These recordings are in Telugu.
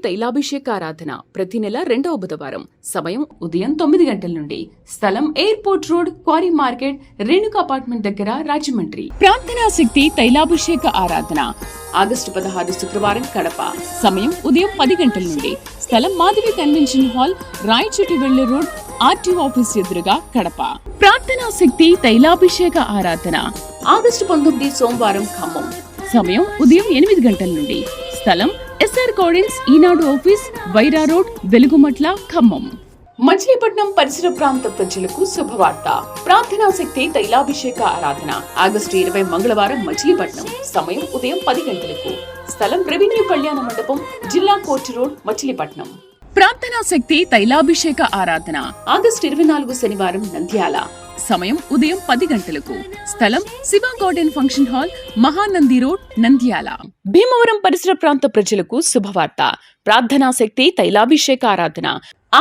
తైలాభిషేక ఆరాధన ప్రతి నెల 2వ బుధవారం. సమయం ఉదయం 9 గంటల నుండి. స్థలం airport road, quarry market, Renuka apartment దగ్గర, రాజమండ్రి. ప్రార్థనా శక్తి తైలాభిషేక ఆరాధన ఆగస్టు 16 శుక్రవారం, కడప. సమయం ఉదయం 10 గంటల నుండి. స్థలం Madhavi convention hall, Rayachotivelli road, RTO office ఎదురుగా, కడప. ప్రార్థనా శక్తి తైలాభిషేక ఆరాధన ఆగస్టు 19 సోమవారం, ఖమ్మం. సమయం ఉదయం 8 గంటల నుండి. స్థలం ఎస్ఆర్ కోడెన్స్, ఈనాడు ఆఫీస్, వైరా రోడ్, వెలుగుమట్ల, ఖమ్మం. మచిలీపట్నం పరిసర ప్రాంత ప్రజలకు శుభవార్త. ప్రార్థనా శక్తి తైలాభిషేక ఆరాధన ఆగస్టు 20 మంగళవారం, మచిలీపట్నం. సమయం ఉదయం 10 గంటలకు. స్థలం రెవెన్యూ కళ్యాణ మండపం, జిల్లా కోర్టు రోడ్, మచిలీపట్నం. ప్రార్థనా శక్తి తైలాభిషేక ఆరాధన ఆగస్టు 24 శనివారం, నంద్యాల. సమయం ఉదయం 10 గంటలకు. స్థలం Shiva garden function hall, Mahanandi road, Nandyal. Bhimavaram పరిసర ప్రాంత ప్రజలకు శుభవార్త. ప్రార్థనా శక్తి తైలాభిషేక ఆరాధన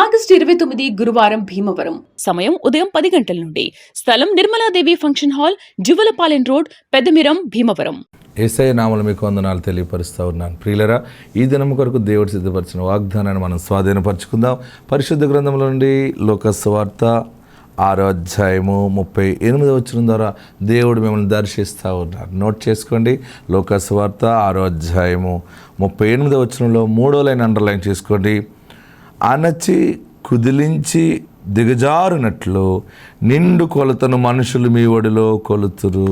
ఆగస్టు 29 గురువారం, భీమవరం. సమయం ఉదయం 10 గంటల నుండి. స్థలం Nirmaladevi function hall, Juvvalapalem road, Peddamiram, Bhimavaram. Yesayya నామములో మీకు వందనాలు తెలియపరుస్తూ ఉన్నాను. ప్రియులరా, ఈ దినం కొరకు దేవుడు సిద్ధపరిచిన వాగ్దానాన్ని మనం స్వాధీనపరచుకుందాం. పరిశుద్ధ గ్రంథంలో నుండి లోక సువార్త 6వ అధ్యాయము 38వ వచనం ద్వారా దేవుడు మిమ్మల్ని దర్శిస్తూ ఉన్నారు. నోట్ చేసుకోండి. లోక సువార్త 6వ అధ్యాయము 38వ వచనంలో 3వ లైన్ అండర్లైన్ చేసుకోండి. అణచి కుదిలించి దిగజారునట్లు నిండు కొలతను మనుషులు మీ ఒడిలో కొలుతురు.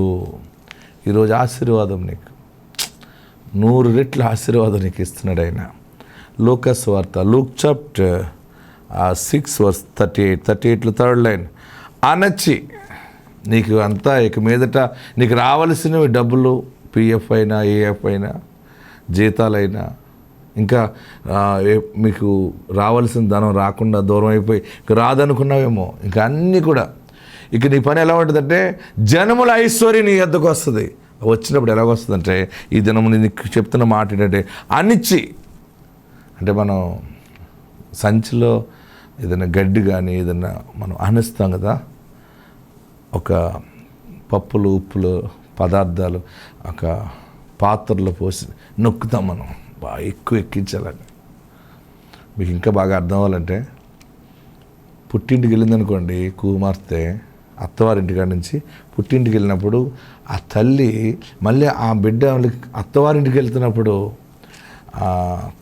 ఈరోజు ఆశీర్వాదం నీకు 100 రెట్ల ఆశీర్వాదం నీకు ఇస్తున్నాడు ఆయన. లోక సువార్త, లూక్ చాప్టర్ 6 verse 38లో 3rd లైన్. అణచి నీకు అంతా ఇక మీదట నీకు రావాల్సినవి డబ్బులు, పిఎఫ్ అయినా, ఏఎఫ్ అయినా, జీతాలైనా, ఇంకా మీకు రావాల్సిన ధనం రాకుండా దూరం అయిపోయి రాదనుకున్నావేమో, ఇంకా అన్నీ కూడా ఇక నీ పని ఎలా ఉంటుందంటే జనముల ఐశ్వర్యం నీ వద్దకు వస్తుంది. వచ్చినప్పుడు ఎలాగొస్తుందంటే ఈ దినము నీకు చెప్తున్న మాట ఏంటంటే అణిచి, అంటే మనం సంచిలో ఏదైనా గడ్డి కానీ ఏదైనా మనం అణిస్తాం కదా, ఒక పప్పులు, ఉప్పులు, పదార్థాలు ఒక పాత్రలో పోసి నొక్కుతాం మనం, బాగా ఎక్కువ ఎక్కించాలని. మీకు ఇంకా బాగా అర్థం అవ్వాలంటే పుట్టింటికి వెళ్ళిందనుకోండి కుమార్తె, అత్తవారింటికాడ నుంచి పుట్టింటికి వెళ్ళినప్పుడు ఆ తల్లి మళ్ళీ ఆ బిడ్డ అత్తవారింటికి వెళ్తున్నప్పుడు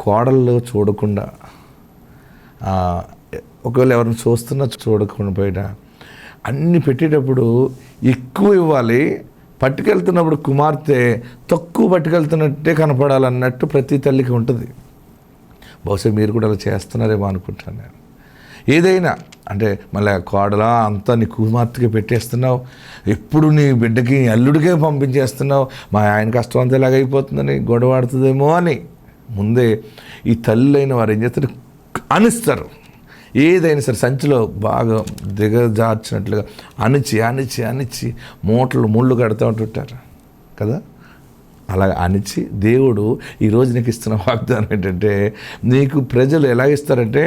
కోడళ్ళు చూడకుండా, ఒకవేళ ఎవరిని చూస్తున్నా చూడకుండా పోయినా అన్నీ పెట్టేటప్పుడు ఎక్కువ ఇవ్వాలి. పట్టుకెళ్తున్నప్పుడు కుమార్తె తక్కువ పట్టుకెళ్తున్నట్టే కనపడాలన్నట్టు ప్రతి తల్లికి ఉంటుంది. బహుశా మీరు కూడా అలా చేస్తున్నారేమో అనుకుంటాను నేను. ఏదైనా అంటే మళ్ళీ కోడలా అంతా నీ కుమార్తెకి పెట్టేస్తున్నావు, ఎప్పుడు నీ బిడ్డకి అల్లుడికే పంపించేస్తున్నావు, మా ఆయన కష్టం అంతా ఇలాగైపోతుందని గొడవాడుతుందేమో అని ముందే ఈ తల్లి అయిన వారు ఏం చేస్తారు, అణిస్తారు. ఏదైనా సరే సంచిలో బాగా దిగజార్చినట్లుగా అణిచి అణిచి అణిచి మూటలు ముళ్ళు కడుతూ ఉంటుంటారు కదా. అలా అణిచి దేవుడు ఈరోజు నీకు ఇస్తున్న వాగ్దానం ఏంటంటే, నీకు ప్రజలు ఎలా ఇస్తారంటే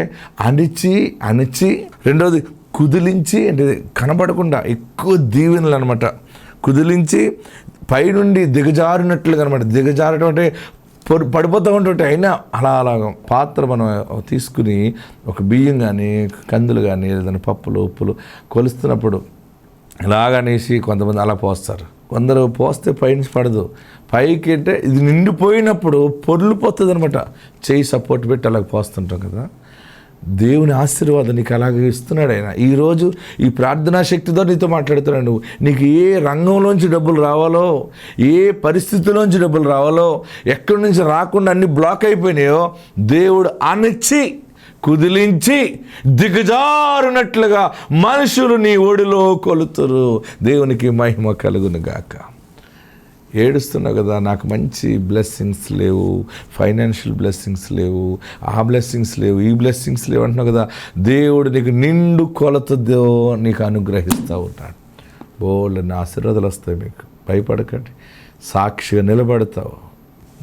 అణిచి అణిచి, రెండోది కుదిలించి, అంటే కనబడకుండా ఎక్కువ దీవెనలు అనమాట. కుదిలించి పైనుండి దిగజారినట్లుగా అనమాట. దిగజారటం అంటే పడిపోతూ ఉంటుంటే అయినా అలాగ పాత్ర మనం తీసుకుని ఒక బియ్యం కానీ కందులు కానీ ఏదైనా పప్పులు, ఉప్పులు కొలుస్తున్నప్పుడు ఇలాగనేసి కొంతమంది అలా పోస్తారు. కొందరు పోస్తే పైనుంచి పడదు, పైకి అంటే ఇది నిండిపోయినప్పుడు పొర్లిపోతుంది అనమాట. చేయి సపోర్ట్ పెట్టి అలాగ పోస్తుంటాం కదా. దేవుని ఆశీర్వాదం నీకు అలాగే ఇస్తున్నాడు ఆయన. ఈరోజు ఈ ప్రార్థనా శక్తితో నీతో మాట్లాడుతున్నాడు. నువ్వు నీకు ఏ రంగంలోంచి డబ్బులు రావాలో, ఏ పరిస్థితిలోంచి డబ్బులు రావాలో, ఎక్కడి నుంచి రాకుండా అన్ని బ్లాక్ అయిపోయినాయో దేవుడు అణిచి కుదిలించి దిగజారునట్లుగా మనుషులు నీ ఒడిలో కొలుతురు. దేవునికి మహిమ కలుగును గాక. ఏడుస్తున్నావు కదా, నాకు మంచి బ్లెస్సింగ్స్ లేవు, ఫైనాన్షియల్ బ్లెస్సింగ్స్ లేవు, ఆ బ్లెస్సింగ్స్ లేవు, ఈ బ్లెస్సింగ్స్ లేవు అంటున్నావు కదా. దేవుడు నీకు నిండు కొలతతో నీకు అనుగ్రహిస్తూ ఉంటాడు. బోళ్ళని ఆశీర్వాదాలు వస్తాయి మీకు. భయపడకండి, సాక్షిగా నిలబడతావు.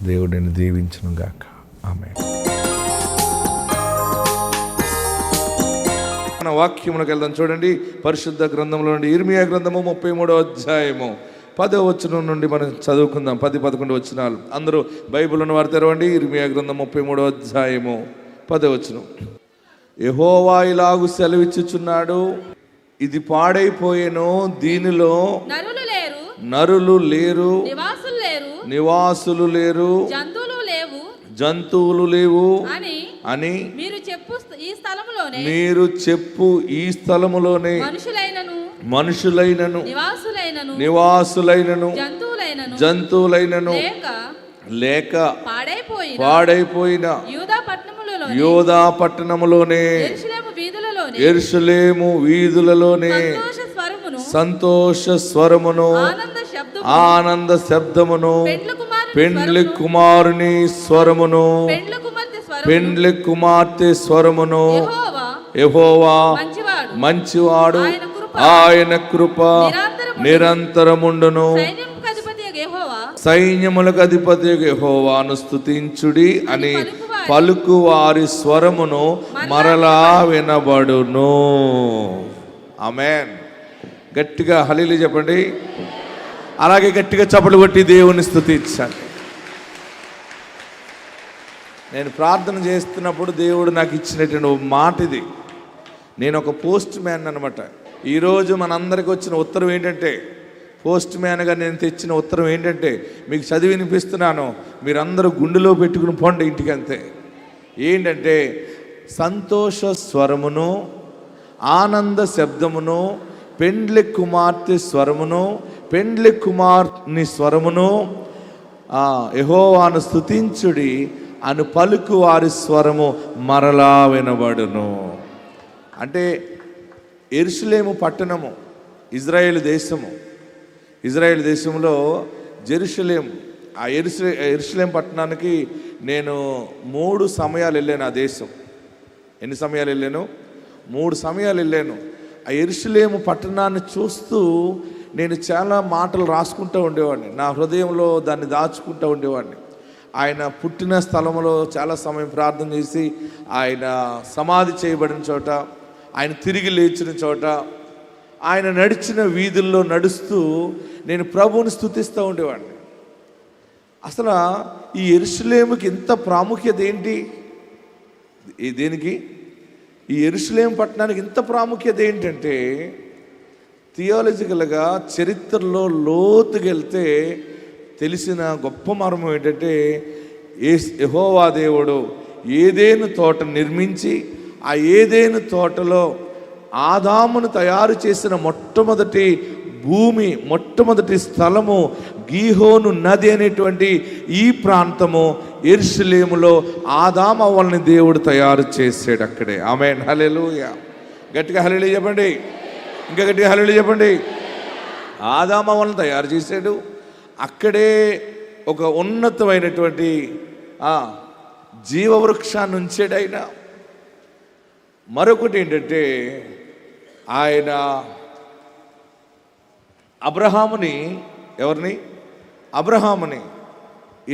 దేవుడు నేను దీవించును గాక. ఆమేన్. మన వాక్యములకు వెళ్దాం. చూడండి, పరిశుద్ధ గ్రంథంలో నుండి ఇర్మియా గ్రంథము 33వ అధ్యాయము 10వ వచనం నుండి మనం చదువుకుందాం. 10-11 వచనాలు. అందరూ బైబిల్ ఉన్న వారు తెరవండి. ఇర్మియా గ్రంథం 33వ అధ్యాయము 10వ వచనం. యెహోవా ఇలాగు సెలవిచ్చుచున్నాడు, ఇది పాడైపోయెను, దీనిలో నరులు లేరు, నివాసులు లేరు, జంతువులు లేవు అని మీరు చెప్పు ఈ స్థలములోనే మనుషులైనను నివాసులైనను జంతువులైనను లేక పాడైపోయిన యూదా పట్టణములోనే యెరూషలేము వీధులలోనే సంతోష స్వరమును ఆనంద శబ్దమును పెండ్లి కుమారుని స్వరమును పెండ్లి కుమార్తె స్వరమును యెహోవా మంచివాడు, ఆయన కృప నిరంతరముండును, సైన్యములకు అధిపతి యెహోవాను స్తుతించుడి అని పలుకు వారి స్వరమును మరలా వినబడును. ఆమేన్. గట్టిగా హల్లెలూయా చెప్పండి. అలాగే గట్టిగా చప్పట్లు కొట్టి దేవుని స్తుతించండి. నేను ప్రార్థన చేస్తున్నప్పుడు దేవుడు నాకు ఇచ్చినటువంటి మాట ఇది. నేను ఒక పోస్ట్ మ్యాన్ అనమాట. ఈరోజు మనందరికి వచ్చిన ఉత్తరం ఏంటంటే, పోస్ట్ మ్యాన్గా నేను తెచ్చిన ఉత్తరం ఏంటంటే, మీకు చదివి వినిపిస్తున్నాను, మీరందరూ గుండెలో పెట్టుకుని పోండి ఇంటికి. అంతే. ఏంటంటే, సంతోష స్వరమును ఆనంద శబ్దమును పెండ్లి కుమార్తె స్వరమును పెండ్లి కుమార్ని స్వరమును యెహోవాను స్తుతించుడి అను పలుకు వారి స్వరము మరలా వినబడును. అంటే యెరూషలేము పట్టణము ఇజ్రాయేల్ దేశంలో జెరూషలేము. ఆ యెరూషలేం పట్టణానికి నేను 3 సమయాలు వెళ్ళాను. ఆ దేశం ఎన్ని సమయాలు వెళ్ళాను? 3 సమయాలు వెళ్ళాను. ఆ యెరూషలేము పట్టణాన్ని చూస్తూ నేను చాలా మాటలు రాసుకుంటూ ఉండేవాడిని. నా హృదయంలో దాన్ని దాచుకుంటూ ఉండేవాడిని. ఆయన పుట్టిన స్థలంలో చాలా సమయం ప్రార్థన చేసి, ఆయన సమాధి చేయబడిన చోట, ఆయన తిరిగి లేచిన చోట, ఆయన నడిచిన వీధుల్లో నడుస్తూ నేను ప్రభువుని స్తుతిస్తూ ఉండేవాడిని. అసలు ఈ యెరూషలేముకి ఇంత ప్రాముఖ్యత ఏంటి? దేనికి ఈ యెరూషలేము పట్టణానికి ఇంత ప్రాముఖ్యత ఏంటంటే, థియాలజికల్గా చరిత్రలో లోతుకెళ్తే తెలిసిన గొప్ప మర్మం ఏంటంటే, యెహోవా దేవుడు ఏదేను తోట నిర్మించి, ఆ ఏదేను తోటలో ఆదామును తయారు చేసిన మొట్టమొదటి భూమి, మొట్టమొదటి స్థలము గీహోను నది అనేటువంటి ఈ ప్రాంతము యెరూషలేములో ఆదాము అవ్వల్ని దేవుడు తయారు చేసాడు అక్కడే. ఆమేన్. హల్లెలూయా. గట్టిగా హల్లెలూయా చెప్పండి. ఇంకా గట్టిగా హల్లెలూయా చెప్పండి. ఆదాము అవ్వల్ని తయారు చేశాడు. అక్కడే ఒక ఉన్నతమైనటువంటి జీవవృక్షాన్ని ఉంచాడు ఆయన. మరొకటి ఏంటంటే, ఆయన అబ్రహాముని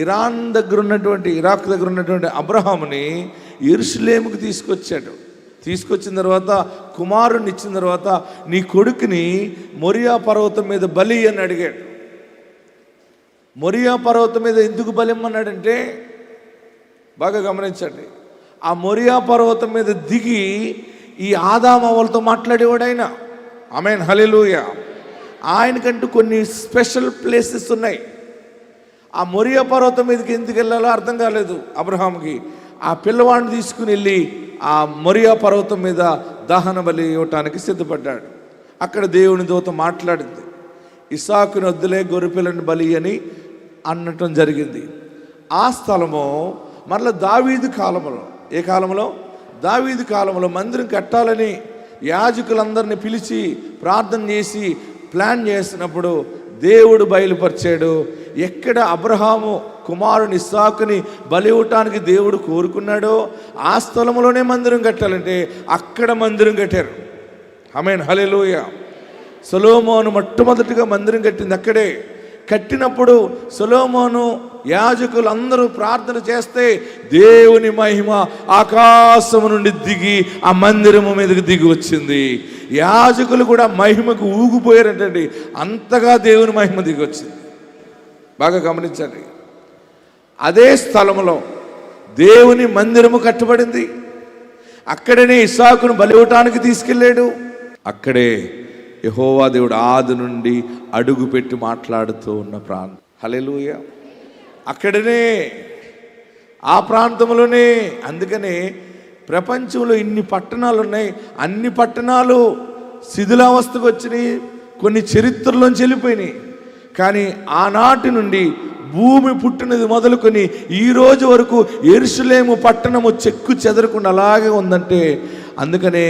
ఇరాక్ దగ్గర ఉన్నటువంటి అబ్రహాముని యెరూషలేముకి తీసుకొచ్చిన తర్వాత, కుమారుని ఇచ్చిన తర్వాత, నీ కొడుకుని మొరియా పర్వతం మీద బలి అని అడిగాడు. మొరియా పర్వతం మీద ఎందుకు బలి ఇమ్మన్నాడంటే, బాగా గమనించండి, ఆ మొరియా పర్వతం మీద దిగి ఈ ఆదాము అవ్వలతో మాట్లాడేవాడు ఆయన. ఆమేన్. హల్లెలూయా. ఆయనకంటూ కొన్ని స్పెషల్ ప్లేసెస్ ఉన్నాయి. ఆ మొరియా పర్వతం మీదకి ఎందుకు వెళ్ళాలో అర్థం కాలేదు అబ్రహాంకి. ఆ పిల్లవాడిని తీసుకుని వెళ్ళి ఆ మొరియా పర్వతం మీద దహన బలి ఇవ్వటానికి సిద్ధపడ్డాడు. అక్కడ దేవుని దూత మాట్లాడింది, ఇస్సాకుని వద్దులే, గొర్రెపిల్లని బలి అని అనటం జరిగింది. ఆ స్థలము మరలా దావీదు కాలంలో, ఏ కాలంలో? దావీదు కాలంలో మందిరం కట్టాలని యాజకులందరినీ పిలిచి ప్రార్థన చేసి ప్లాన్ చేసినప్పుడు దేవుడు బయలుపరిచాడు, ఎక్కడ అబ్రహాము కుమారుని ఇస్సాకుని బలి ఇవ్వటానికి దేవుడు కోరుకున్నాడో ఆ స్థలంలోనే మందిరం కట్టాలంటే అక్కడ మందిరం కట్టారు. ఆమేన్. హల్లెలూయా. సొలొమోను మొట్టమొదటిగా మందిరం కట్టింది అక్కడే. కట్టినప్పుడు సొలొమోను యాజకులు అందరూ ప్రార్థన చేస్తే దేవుని మహిమ ఆకాశము నుండి దిగి ఆ మందిరము మీదకి దిగి వచ్చింది. యాజకులు కూడా మహిమకు ఊగిపోయారంటండి, అంతగా దేవుని మహిమ దిగి వచ్చింది. బాగా గమనించండి. అదే స్థలంలో దేవుని మందిరము కట్టబడింది. అక్కడనే ఇస్సాకును బలి ఇవ్వటానికి తీసుకెళ్ళాడు. అక్కడే యెహోవా దేవుడు ఆది నుండి అడుగు పెట్టి మాట్లాడుతూ ఉన్న ప్రాంతం. హల్లెలూయా. అక్కడనే, ఆ ప్రాంతంలోనే. అందుకనే ప్రపంచంలో ఇన్ని పట్టణాలు ఉన్నాయి, అన్ని పట్టణాలు శిథిలావస్థకు వచ్చినాయి, కొన్ని చరిత్రలోంచి వెళ్ళిపోయినాయి. కానీ ఆనాటి నుండి భూమి పుట్టినది మొదలుకొని ఈ రోజు వరకు యెరూషలేము పట్టణము చెక్కు చెదరకుండా అలాగే ఉందంటే, అందుకనే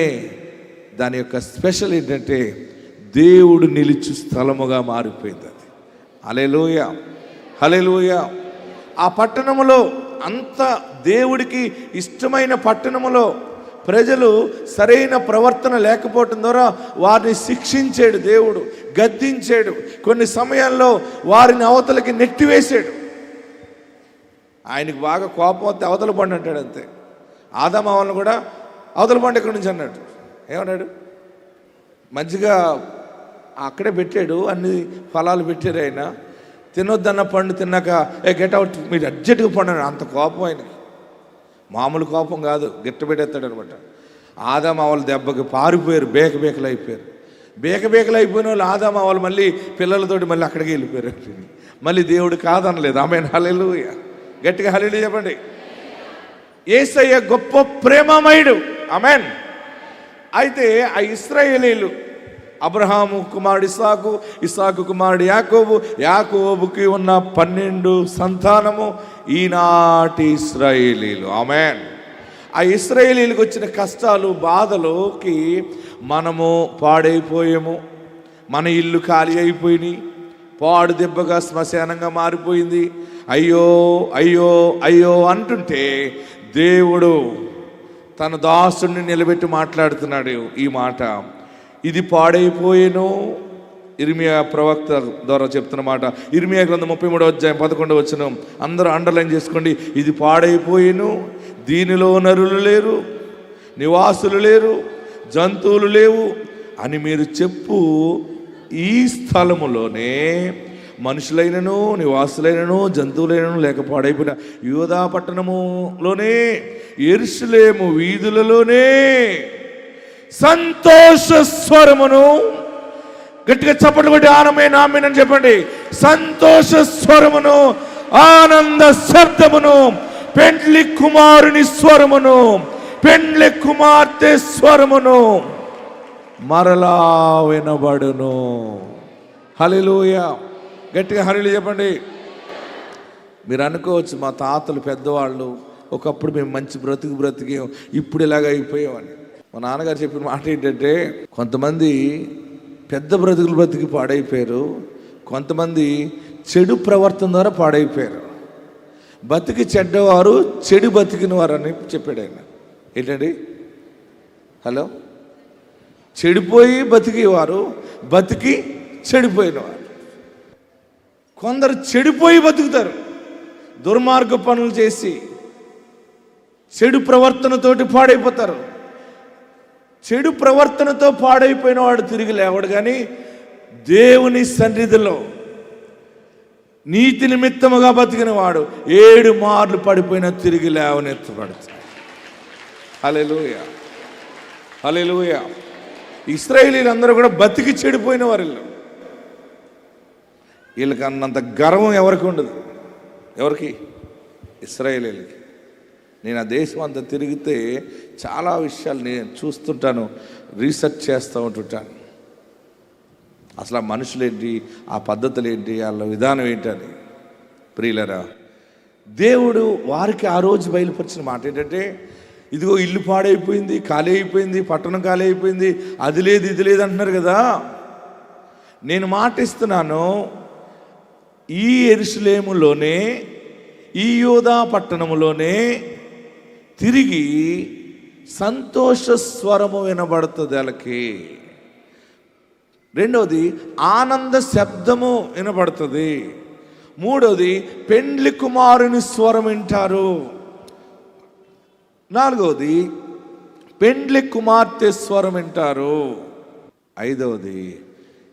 దాని యొక్క స్పెషల్ ఏంటంటే దేవుడు నిలిచి స్థలముగా మారిపోయింది అది. హల్లెలూయా, హల్లెలూయా. ఆ పట్టణములో, అంత దేవుడికి ఇష్టమైన పట్టణములో ప్రజలు సరైన ప్రవర్తన లేకపోవటం ద్వారా వారిని శిక్షించాడు దేవుడు, గద్దించాడు. కొన్ని సమయాల్లో వారిని అవతలకి నెట్టివేశాడు. ఆయనకు బాగా కోపం వస్తే అవతల పండు అంటాడు అంతే. ఆదాము అవ్వలను కూడా అవతల పండు ఎక్కడి నుంచి అన్నాడు. ఏమన్నాడు? మంచిగా అక్కడే పెట్టాడు, అన్ని ఫలాలు పెట్టారు. ఆయన తినొద్దన్న పండు తిన్నాక గెట్ అవుట్, మీరు అర్జెంటుగా పండు. అంత కోపం ఆయనకి, మామూలు కోపం కాదు, గిట్టబెట్టేస్తాడు అనమాట. ఆదాము అవ్వలు దెబ్బకి పారిపోయారు, బేకబేకలు అయిపోయారు. బేకబేకలు అయిపోయిన వాళ్ళు ఆదాము అవ్వలు మళ్ళీ పిల్లలతోటి మళ్ళీ అక్కడికి వెళ్ళిపోయారు. మళ్ళీ దేవుడు కాదనలేదు. ఆమేన్, హల్లెలూయా. గట్టిగా హల్లెలూయా చెప్పండి. యేసయ్య గొప్ప ప్రేమమయుడు. ఆమేన్. అయితే ఆ ఇశ్రాయేలీలు, అబ్రహాము కుమారుడు ఇస్సాకు, ఇస్సాకు కుమారుడు యాకోబు, యాకోబుకి ఉన్న 12 సంతానము ఈనాటి ఇశ్రాయేలీలు. ఆమేన్. ఆ ఇశ్రాయేలీలకు వచ్చిన కష్టాలు, బాధలోకి మనము పాడైపోయాము. మన ఇల్లు ఖాళీ అయిపోయినాయి, పాడు దెబ్బగా శ్మశానంగా మారిపోయింది. అయ్యో అయ్యో అయ్యో అంటుంటే దేవుడు తన దాసుని నిలబెట్టి మాట్లాడుతున్నాడు ఈ మాట. ఇది పాడైపోయేను. ఇర్మియా ప్రవక్త ద్వారా చెప్తున్న మాట. ఇర్మియా గ్రంథం 33వ అధ్యాయం 11వ వచనం. అందరూ అండర్లైన్ చేసుకోండి. ఇది పాడైపోయేను, దీనిలో నరులు లేరు, నివాసులు లేరు, జంతువులు లేవు అని మీరు చెప్పు ఈ స్థలములోనే మనుషులైనను, నివాసులైనను, జంతువులైనను లేక పాడైపోయిన యూదా పట్టణములోనే, యెరూషలేము వీధులలోనే సంతోష స్వరమును, గట్టిగా చప్పట్లు కొట్టి ఆమేన్ అని చెప్పండి. సంతోష స్వరమును, ఆనంద శబ్దమును, పెండ్లి కుమారుని స్వరమును, పెండ్లి కుమార్తె స్వరమును మరలా వినబడును. హల్లెలూయా. గట్టిగా హల్లెలూయా చెప్పండి. మీరు అనుకోవచ్చు, మా తాతలు పెద్దవాళ్ళు ఒకప్పుడు మేము మంచి బ్రతికి ఇప్పుడు ఇలాగ అయిపోయామని. మా నాన్నగారు చెప్పిన మాట ఏంటంటే, కొంతమంది పెద్ద బ్రతికి పాడైపోయారు, కొంతమంది చెడు ప్రవర్తన ద్వారా పాడైపోయారు. బతికి చెడ్డవారు, చెడు బతికిన వారు అని చెప్పాడు ఆయన. ఏంటండి? హలో, చెడిపోయి బతికేవారు, బతికి చెడిపోయినవారు. కొందరు చెడిపోయి బతుకుతారు, దుర్మార్గ పనులు చేసి చెడు ప్రవర్తనతోటి పాడైపోతారు. చెడు ప్రవర్తనతో పాడైపోయిన వాడు తిరిగి లేవడు. కానీ దేవుని సన్నిధిలో నీతి నిమిత్తముగా బతికిన వాడు 7 మార్లు పడిపోయినా తిరిగి లేవనెత్తబడుతాడు. హల్లెలూయా, హల్లెలూయా. ఇశ్రాయేలీలందరూ కూడా బతికి చెడిపోయిన వారు. వీళ్ళకి అన్నంత గర్వం ఎవరికి ఉండదు. ఎవరికి? ఇశ్రాయేలీలకి. నేను ఆ దేశం అంతా తిరిగితే చాలా విషయాలు నేను చూస్తుంటాను, రీసెర్చ్ చేస్తూ ఉంటుంటాను. అసలు ఆ మనుషులేంటి, ఆ పద్ధతులు ఏంటి, వాళ్ళ విధానం ఏంటని. ప్రియులరా, దేవుడు వారికి ఆ రోజు బయలుపరిచిన మాట ఏంటంటే, ఇదిగో ఇల్లు పాడైపోయింది, ఖాళీ అయిపోయింది, పట్టణం ఖాళీ అయిపోయింది, అది లేదు ఇది లేదు అంటున్నారు కదా. నేను మాట ఇస్తున్నాను, ఈ యెరూషలేములోనే, ఈ యూదా పట్టణములోనే తిరిగి సంతోష స్వరము వినబడుతుంది వాళ్ళకి. రెండవది ఆనంద శబ్దము వినబడుతుంది. మూడోది పెండ్లి కుమారుని స్వరం వింటారు. నాలుగవది పెండ్లి కుమార్తె స్వరం వింటారు. ఐదవది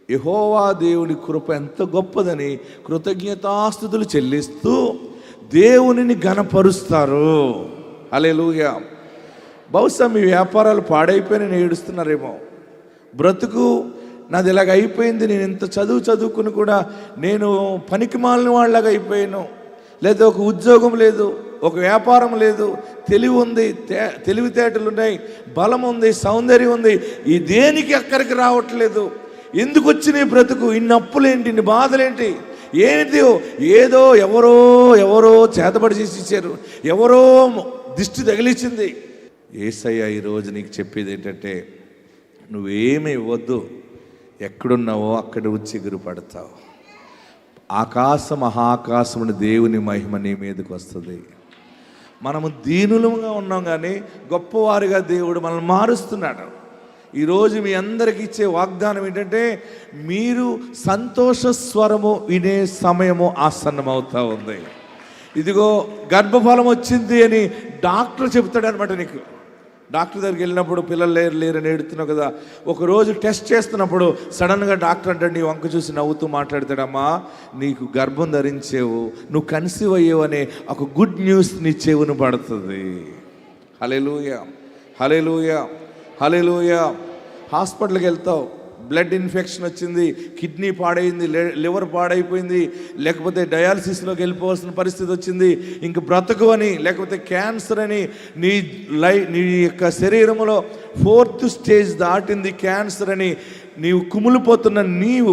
యెహోవా దేవుని కృప ఎంత గొప్పదని కృతజ్ఞతాస్తుతులు చెల్లిస్తూ దేవునిని ఘనపరుస్తారు. హల్లెలూయా. బహుశా మీ వ్యాపారాలు పాడైపోయిన ఏడుస్తున్నారేమో. బ్రతుకు నాది ఇలాగ అయిపోయింది, నేను ఇంత చదువుకుని కూడా నేను పనికి మాలిన వాళ్ళలాగా అయిపోయాను, లేదా ఒక ఉద్యోగం లేదు, ఒక వ్యాపారం లేదు, తెలివి ఉంది, తెలివితేటలు ఉన్నాయి, బలం ఉంది, సౌందర్యం ఉంది, ఈ దేనికి అక్కడికి రావట్లేదు. ఎందుకు వచ్చినాయి బ్రతుకు? ఇన్ని అప్పులేంటి, ఇన్ని బాధలేంటి, ఏంటి? ఏదో ఎవరో చేతబడి చేసి ఇచ్చారు, ఎవరో దిష్టి తగిలించింది. యేసయ్య ఈరోజు నీకు చెప్పేది ఏంటంటే, నువ్వేమీ ఇవ్వద్దు, ఎక్కడున్నావో అక్కడ వచ్చి ఎగురుపడతావు. మహాకాశముని దేవుని మహిమ నీ మీదకి వస్తుంది. మనము దీనులుగా ఉన్నాం, కానీ గొప్పవారిగా దేవుడు మనల్ని మారుస్తున్నాడు. ఈరోజు మీ అందరికి ఇచ్చే వాగ్దానం ఏంటంటే, మీరు సంతోష స్వరము వినే సమయము ఆసన్నమవుతా ఉంది. ఇదిగో గర్భఫలం వచ్చింది అని డాక్టర్ చెప్తాడు అనమాట. నీకు డాక్టర్ దగ్గరికి వెళ్ళినప్పుడు పిల్లలు లేరని ఏడుతున్నావు కదా, ఒకరోజు టెస్ట్ చేస్తున్నప్పుడు సడన్గా డాక్టర్ అంటాడు, నీ వంక చూసి నవ్వుతూ మాట్లాడతాడమ్మా, నీకు గర్భం ధరించేవు, నువ్వు కన్సీవ్ అయ్యేవు అనే ఒక గుడ్ న్యూస్ నీ చెవును పడుతుంది. హల్లెలూయా, హల్లెలూయా, హల్లెలూయా. హాస్పిటల్కి వెళ్తావు, బ్లడ్ ఇన్ఫెక్షన్ వచ్చింది, కిడ్నీ పాడైంది, లివర్ పాడైపోయింది, లేకపోతే డయాలసిస్లోకి వెళ్ళిపోవాల్సిన పరిస్థితి వచ్చింది, ఇంక బ్రతకు అని, లేకపోతే క్యాన్సర్ అని, నీ యొక్క శరీరంలో 4th స్టేజ్ దాటింది క్యాన్సర్ అని నీవు కుమిలిపోతున్న నీవు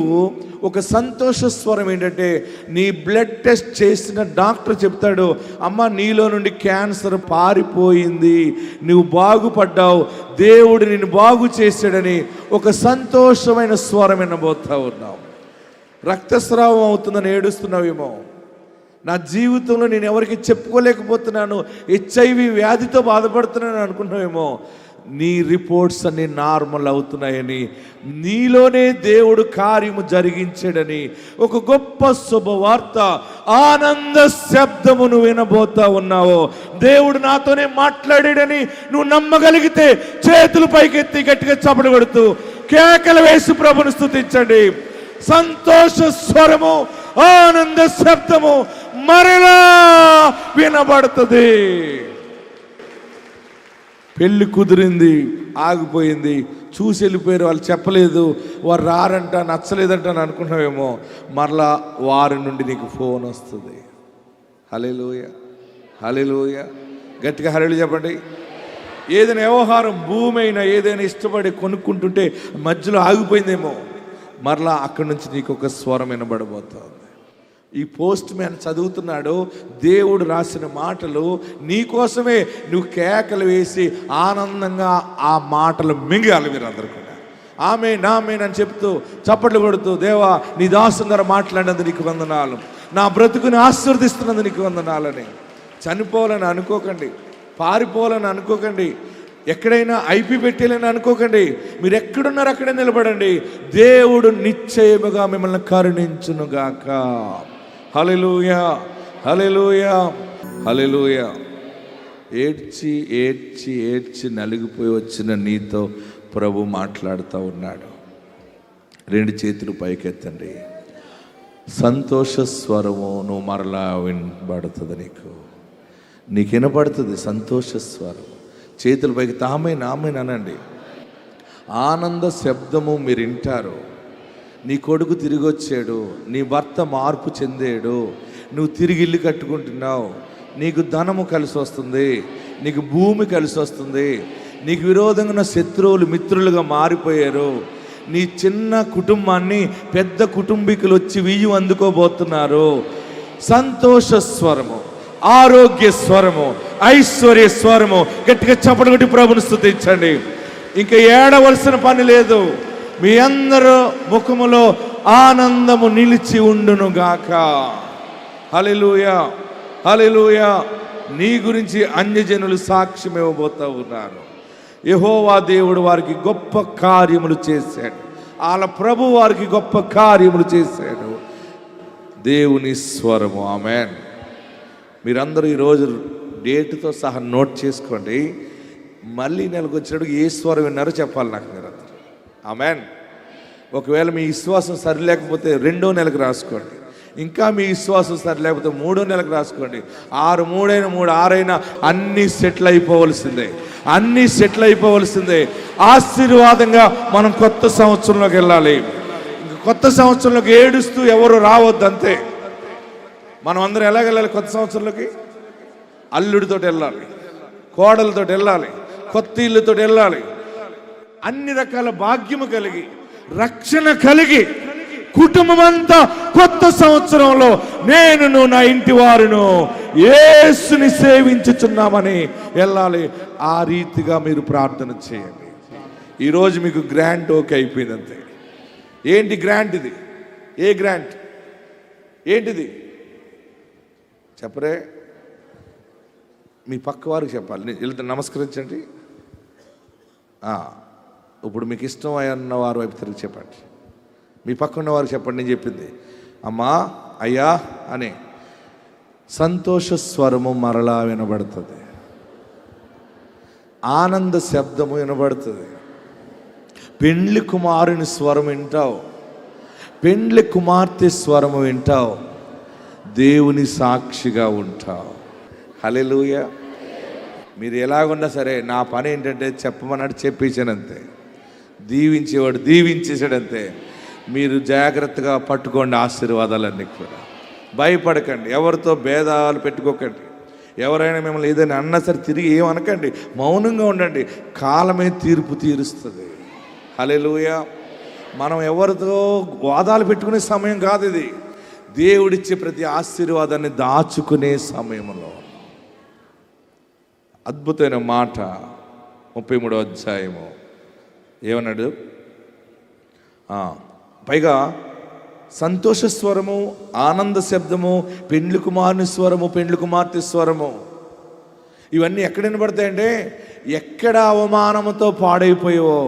ఒక సంతోష స్వరం ఏంటంటే, నీ బ్లడ్ టెస్ట్ చేసిన డాక్టర్ చెప్తాడు, అమ్మ నీలో నుండి క్యాన్సర్ పారిపోయింది, నువ్వు బాగుపడ్డావు, దేవుడు నిన్ను బాగు చేశాడని ఒక సంతోషమైన స్వరం వినబోతా ఉన్నావు. రక్తస్రావం అవుతుందని ఏడుస్తున్నావేమో, నా జీవితంలో నేను ఎవరికి చెప్పుకోలేకపోతున్నాను, HIV వ్యాధితో బాధపడుతున్నాను అనుకుంటున్నావేమో, నీ రిపోర్ట్స్ అన్ని నార్మల్ అవుతున్నాయని, నీలోనే దేవుడు కార్యము జరిగించాడని ఒక గొప్ప శుభవార్త, ఆనంద శబ్దమును వినబోతా ఉన్నావో. దేవుడు నాతోనే మాట్లాడాడని నువ్వు నమ్మగలిగితే చేతులు పైకెత్తి గట్టిగా చప్పట్లు కొడుతూ కేకలు వేసి ప్రభుని స్తుతించండి. సంతోష స్వరము, ఆనంద శబ్దము మరలా వినబడుతుంది. పెళ్ళి కుదిరింది, ఆగిపోయింది, చూసి వెళ్ళిపోయారు, వాళ్ళు చెప్పలేదు, వారు రారంట, నచ్చలేదంట అని అనుకున్నావేమో, మరలా వారి నుండి నీకు ఫోన్ వస్తుంది. హల్లెలూయా, హల్లెలూయా. గట్టిగా హల్లెలూయా చెప్పండి. ఏదైనా వ్యవహారం, భూమి అయినా ఏదైనా ఇష్టపడి కొనుక్కుంటుంటే మధ్యలో ఆగిపోయిందేమో, మరలా అక్కడి నుంచి నీకు ఒక స్వరం వినబడబోతుంది. ఈ పోస్ట్ మ్యాన్ చదువుతున్నాడు, దేవుడు రాసిన మాటలు నీకోసమే, నువ్వు కేకలు వేసి ఆనందంగా ఆ మాటలు మింగాలి. మీరు అందరూ కూడా ఆమేన్ ఆమేన్ అని చెప్తూ చప్పట్లు కొడుతూ, దేవా నీ దాసుని ద్వారా మాట్లాడినందుకు నీకు వందనాలు, నా బ్రతుకుని ఆశీర్వదిస్తున్నందుకు నీకు వందనాలని. చనిపోవాలని అనుకోకండి, పారిపోవాలని అనుకోకండి, ఎక్కడైనా ఐపీ పెట్టేయాలని అనుకోకండి. మీరు ఎక్కడున్నారు అక్కడే నిలబడండి. దేవుడు నిశ్చయముగా మిమ్మల్ని కరుణించునుగాక. హల్లెలూయా, హల్లెలూయా, హల్లెలూయా. ఏడ్చి ఏడ్చి ఏడ్చి నలిగిపోయి వచ్చిన నీతో ప్రభు మాట్లాడుతూ ఉన్నాడు. 2 చేతులు పైకెత్తండి. సంతోష స్వరము నువ్వు మరలా వినబడుతుంది, నీకు వినపడుతుంది సంతోష స్వరం. చేతుల పైకి ఆమేన్ ఆమేన్ అనండి. ఆనంద శబ్దము మీరు వింటారు. నీ కొడుకు తిరిగి వచ్చాడు, నీ భర్త మార్పు చెందాడు, నువ్వు తిరిగి ఇల్లు కట్టుకుంటున్నావు, నీకు ధనము కలిసి వస్తుంది, నీకు భూమి కలిసి వస్తుంది, నీకు విరోధంగా ఉన్న శత్రువులు మిత్రులుగా మారిపోయారు, నీ చిన్న కుటుంబాన్ని పెద్ద కుటుంబీకులు వచ్చి వియ్యం అందుకోబోతున్నారు. సంతోష స్వరము, ఆరోగ్య స్వరము, ఐశ్వర్య స్వరము. గట్టిగా చప్పట్లు కొట్టి ప్రభుని స్తుతించండి. ఇంకా ఏడవలసిన పని లేదు. మీ అందరూ ముఖములో ఆనందము నిలిచి ఉండును గాక. హల్లెలూయా, హల్లెలూయా. నీ గురించి అన్యజనులు సాక్ష్యం ఇవ్వబోతూ ఉన్నారు. యెహోవా దేవుడు వారికి గొప్ప కార్యములు చేశాడు, వాళ్ళ ప్రభు వారికి గొప్ప కార్యములు చేశాడు. దేవుని స్వరము. ఆమేన్. మీరందరూ ఈరోజు డేట్తో సహా నోట్ చేసుకోండి. మళ్ళీ నెలకు వచ్చినప్పుడు ఏ స్వరం విన్నారో చెప్పాలి నాకు మీరందరూ. ఆమేన్. ఒకవేళ మీ విశ్వాసం సరిలేకపోతే 2వ నెలకు రాసుకోండి. ఇంకా మీ విశ్వాసం సరిలేకపోతే 3వ నెలకు రాసుకోండి. 6, 3 అయినా 3, 6 అయినా అన్నీ సెటిల్ అయిపోవలసిందే. అన్నీ సెటిల్ అయిపోవలసిందే. ఆశీర్వాదంగా మనం కొత్త సంవత్సరంలోకి వెళ్ళాలి. కొత్త సంవత్సరంలోకి ఏడుస్తూ ఎవరు రావద్దు, అంతే. మనం అందరం ఎలాగ వెళ్ళాలి కొత్త సంవత్సరంలోకి? అల్లుడితో వెళ్ళాలి, కోడలతో వెళ్ళాలి, కొత్త ఇల్లుతో వెళ్ళాలి. అన్ని రకాల భాగ్యము కలిగి, రక్షణ కలిగి, కుటుంబం అంతా కొత్త సంవత్సరంలో నేను నా ఇంటి వారును యేసుని సేవించుచున్నామని వెళ్ళాలి. ఆ రీతిగా మీరు ప్రార్థన చేయండి. ఈరోజు మీకు గ్రాంట్ ఓకే అయిపోయింది, అంతే. ఏంటి గ్రాంట్ ఇది? ఏ గ్రాంట్? ఏంటిది చెప్పరే? మీ పక్క వారికి చెప్పాలి. వెళ్తే నమస్కరించండి. ఇప్పుడు మీకు ఇష్టం అన్న వారి వైపు తిరిగి చెప్పండి. మీ పక్క ఉన్న వారికి చెప్పండి నేను చెప్పింది. అమ్మా, అయ్యా అని సంతోష స్వరము మరలా వినబడుతుంది. ఆనంద శబ్దము వినబడుతుంది. పెండ్లి కుమారుని స్వరం వింటావు, పెండ్లి కుమార్తె స్వరము వింటావు, దేవుని సాక్షిగా ఉంటావు. హల్లెలూయా. మీరు ఎలాగున్నా సరే నా పని ఏంటంటే చెప్పమన్నాడు, చెప్పేసానంతే. దీవించేవాడు దీవించేసాడంతే. మీరు జాగ్రత్తగా పట్టుకోండి ఆశీర్వాదాలన్నీ కూడా. భయపడకండి, ఎవరితో భేదాలు పెట్టుకోకండి. ఎవరైనా మిమ్మల్ని ఏదైనా అన్నా సరే తిరిగి ఏమనకండి, మౌనంగా ఉండండి. కాలమే తీర్పు తీరుస్తుంది. హల్లెలూయా. మనం ఎవరితో వాదాలు పెట్టుకునే సమయం కాదు ఇది. దేవుడిచ్చే ప్రతి ఆశీర్వాదాన్ని దాచుకునే సమయంలో. అద్భుతమైన మాట 33వ అధ్యాయము ఏమన్నాడు? పైగా సంతోష స్వరము, ఆనంద శబ్దము, పెండ్లి కుమారుని స్వరము, పెండ్లి కుమార్తె స్వరము, ఇవన్నీ ఎక్కడ వినబడతాయంటే, ఎక్కడ అవమానంతో పాడైపోయావో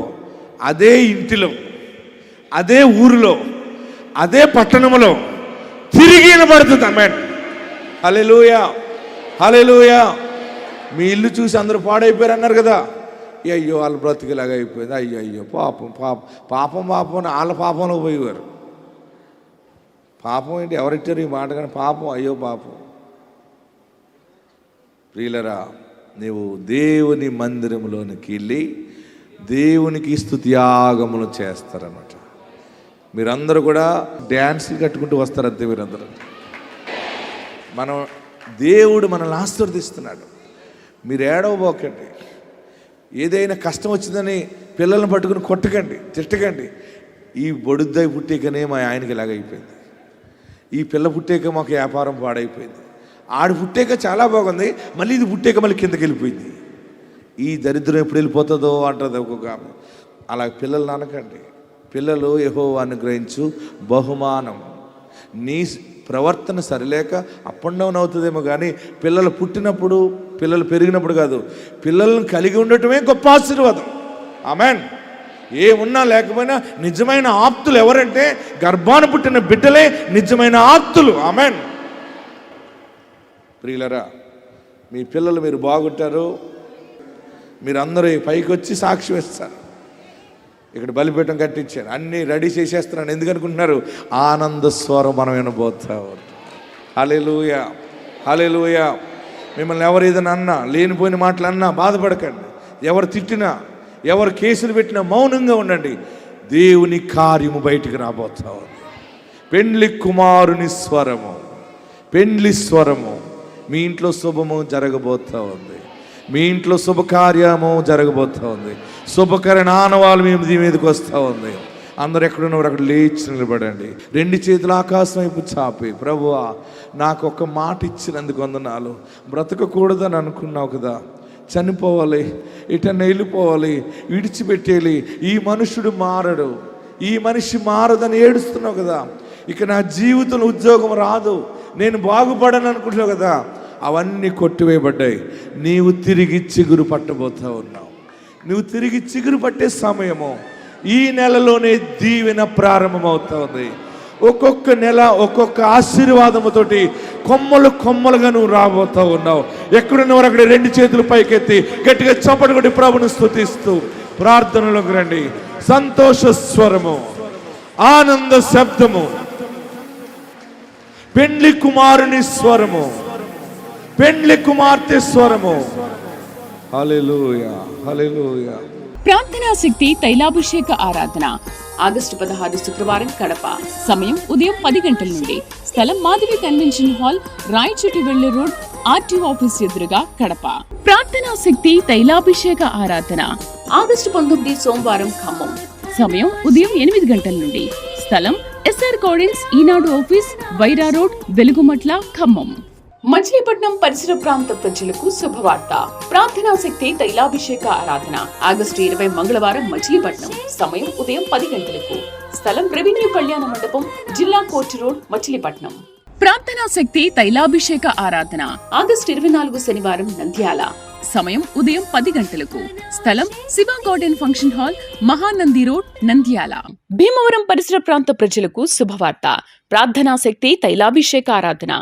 అదే ఇంటిలో, అదే ఊరిలో, అదే పట్టణంలో తిరిగి వినబడుతుంది. ఆమేన్. హల్లెలూయా, హల్లెలూయా. మీ ఇల్లు చూసి అందరూ పాడైపోయారు అన్నారు కదా. అయ్యో వాళ్ళ బ్రతికిలాగా అయిపోయింది, అయ్యో అయ్యో పాపం పాపం పాపం పాపం అని వాళ్ళ పాపంలో పోయేవారు. పాపం ఏంటి? ఎవరిచ్చారు ఈ మాట? కానీ పాపం, అయ్యో పాపం. ప్రియులరా, నీవు దేవుని మందిరంలోనికి వెళ్ళి దేవునికి స్తుతియాగములు చేస్తారన్నమాట. మీరందరూ కూడా డ్యాన్స్లు కట్టుకుంటూ వస్తారంతే. మీరందరూ, మనం దేవుడు మనల్ని ఆశీర్వదిస్తున్నాడు. మీరు ఏడవబోకండి. ఏదైనా కష్టం వచ్చిందని పిల్లల్ని పట్టుకుని కొట్టకండి, తిట్టకండి. ఈ బొడుద్దాయి పుట్టేకనే మా ఆయనకి ఇలాగైపోయింది, ఈ పిల్ల పుట్టాక మాకు వ్యాపారం పాడైపోయింది, ఆడు పుట్టాక చాలా బాగుంది, మళ్ళీ ఇది పుట్టాక మళ్ళీ కిందకి వెళ్ళిపోయింది, ఈ దరిద్రం ఎప్పుడు వెళ్ళిపోతుందో అంటుంది ఒక్కొక్క ఆమె. అలా పిల్లలు అనకండి. పిల్లలు యెహోవా అనుగ్రహించు బహుమానం. నీ ప్రవర్తన సరిలేక అప్ అండ్ డౌన్ అవుతుందేమో, కానీ పిల్లలు పుట్టినప్పుడు, పిల్లలు పెరిగినప్పుడు కాదు, పిల్లలను కలిగి ఉండటమే గొప్ప ఆశీర్వాదం. ఆమేన్. ఏమున్నా లేకపోయినా నిజమైన ఆప్తులు ఎవరంటే గర్భాన పుట్టిన బిడ్డలే నిజమైన ఆప్తులు. ఆమేన్. ప్రియులరా, మీ పిల్లలు మీరు బాగుంటారు. మీరందరూ పైకి వచ్చి సాక్ష్యం ఇస్తారు. ఇక్కడ బలిపీఠం కట్టించాను, అన్నీ రెడీ చేసేస్తున్నాను. ఎందుకనుకుంటున్నారు? ఆనంద స్వరం మనం వినబోతాం. హల్లెలూయా, హల్లెలూయా. మిమ్మల్ని ఎవరు ఏదైనా అన్నా, లేనిపోయిన మాటలు అన్నా బాధపడకండి. ఎవరు తిట్టినా, ఎవరు కేసులు పెట్టినా మౌనంగా ఉండండి. దేవుని కార్యము బయటికి రాబోతాం. పెండ్లి కుమారుని స్వరము, పెండ్లి స్వరము. మీ ఇంట్లో శుభము జరగబోతా ఉంది. మీ ఇంట్లో శుభకార్యము జరగబోతా ఉంది. శుభకరణానవాలు మీ మీదకి వస్తూ ఉంది. అందరు ఎక్కడున్నవారు అక్కడ లేచి నిలబడండి. 2 చేతులు ఆకాశం వైపు చాపి, ప్రభువా నాకు ఒక మాట ఇచ్చినందుకు వందనాలు. బ్రతకకూడదని అనుకున్నావు కదా, చనిపోవాలి, ఇటన్నా వెళ్ళిపోవాలి, విడిచిపెట్టేయాలి, ఈ మనుషుడు మారడు, ఈ మనిషి మారదని ఏడుస్తున్నావు కదా, ఇక నా జీవితంలో ఉద్యోగం రాదు, నేను బాగుపడను అనుకుంటున్నావు కదా, అవన్నీ కొట్టివేయబడ్డాయి. నీవు తిరిగి చిగురు పట్టబోతా ఉన్నావు. నువ్వు తిరిగి చిగురు పట్టే సమయము ఈ నెలలోనే దీవెన ప్రారంభమవుతా ఉంది. ఒక్కొక్క నెల ఒక్కొక్క ఆశీర్వాదముతోటి కొమ్మలు కొమ్మలుగా నువ్వు రాబోతూ ఉన్నావు. ఎక్కడున్నవారు అక్కడ 2 చేతులు పైకెత్తి గట్టిగా చప్పటి కొట్టి ప్రభుని స్తుతిస్తూ ప్రార్థనలోకి రండి. సంతోష స్వరము, ఆనంద శబ్దము, పెండ్లి కుమారుని స్వరము, పెండ్లి కుమార్తె స్వరము. హల్లెలూయా, హల్లెలూయా. ప్రార్థనా శక్తి తైలాభిషేక ఆరాధన ఆగస్టు 16 శుక్రవారం కడప. సమయం ఉదయం 10 గంటల నుండి. స్థలం Madhavi convention hall, Rayachotivelli road, RTO office ఎదురుగా కడప. ప్రార్థనా శక్తి తైలాభిషేక ఆరాధన ఆగస్టు 19 సోమవారం ఖమ్మం. సమయం ఉదయం 8 గంటల నుండి. స్థలం ఎస్ఆర్ గార్డెన్స్, ఈనాడు ఆఫీస్, వైరా రోడ్, వెలుగుమట్ల, ఖమ్మం. మచిలీపట్నం పరిసర ప్రాంత ప్రజలకు శుభవార్త. ప్రార్థనా శక్తి తైలాభిషేక ఆరాధన ఆగస్టు 20 మంగళవారం మచిలీపట్నం. సమయం ఉదయం 10 గంటలకు. స్థలం రెవెన్యూ కళ్యాణ మండపం, జిల్లా కోర్టు రోడ్, మచిలీపట్నం. ప్రార్థనా శక్తి తైలాభిషేక ఆరాధన ఆగస్టు 24 శనివారం నంద్యాల. సమయం ఉదయం 10 గంటలకు. స్థలం Shiva garden function hall, Mahanandi road, Nandyal. Bhimavaram పరిసర ప్రాంత ప్రజలకు శుభవార్త. ప్రార్థనా శక్తి తైలాభిషేక ఆరాధన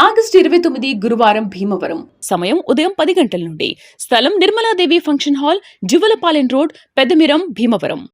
ఆగస్టు 29 గురువారం భీమవరం. సమయం ఉదయం 10 గంటల నుండి. స్థలం Nirmaladevi function hall, Juvvalapalem road, Peddamiram, Bhimavaram.